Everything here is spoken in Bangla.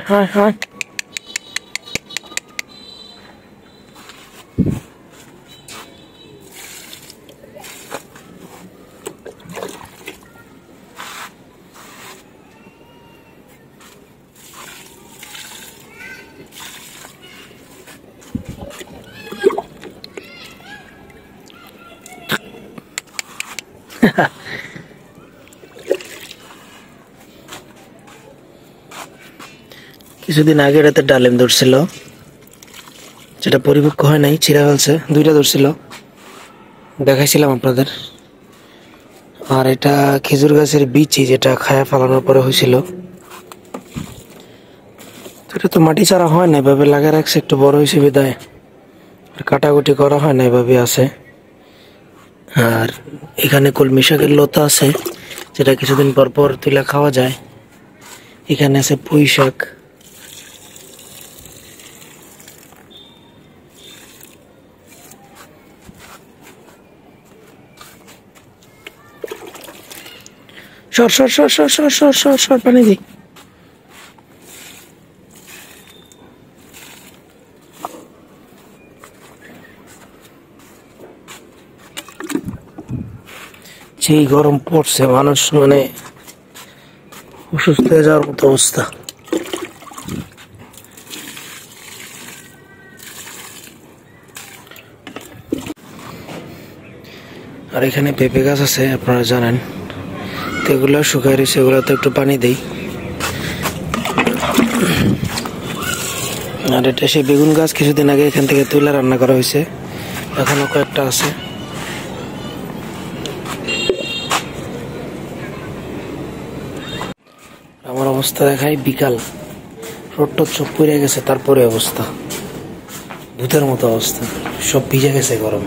হায় কিছুদিন আগে এটাতে ডালিম ধরছিল, যেটা পরিপক্ক হয় নাই, ছিঁড়া ফেলছে। দুইটা ধরছিল, দেখাইছিলাম আপনাদের। আর এটা খেজুর গাছের বিচি, যেটা খায়া ফেলানোর পরে হয়েছিল। এটা তো মাটি ছাড়া হয় না, এভাবে লাগা রাখছে, একটু বড় হিসেবে দেয়। আর কাটাকুটি করা হয় না, এভাবে আছে। আর এখানে কলমি শাকের লতা আছে, যেটা কিছুদিন পর পর তুলে খাওয়া যায়। এখানে আছে পুঁই শাক। সর সর সর সর সর সর সর সর, পানি দি। যেই গরম পড়ছে, মানুষ মানে অসুস্থ হয়ে যাওয়ার মতো অবস্থা। আর এখানে পেঁপে গাছ আছে, আপনারা জানেন। এগুলো শুকায় রয়েছে, এগুলোতে একটু পানি দেই। আর এটা সেই বেগুন গাছ, কিছুদিন আগে এখান থেকে তুলে রান্না করা হয়েছে, এখনো কয়েকটা আছে। আমার অবস্থা দেখাই, বিকাল, রোডটা চোখ পড়ে গেছে, তারপরে অবস্থা ভূতের মতো অবস্থা, সব ভিজে গেছে গরম।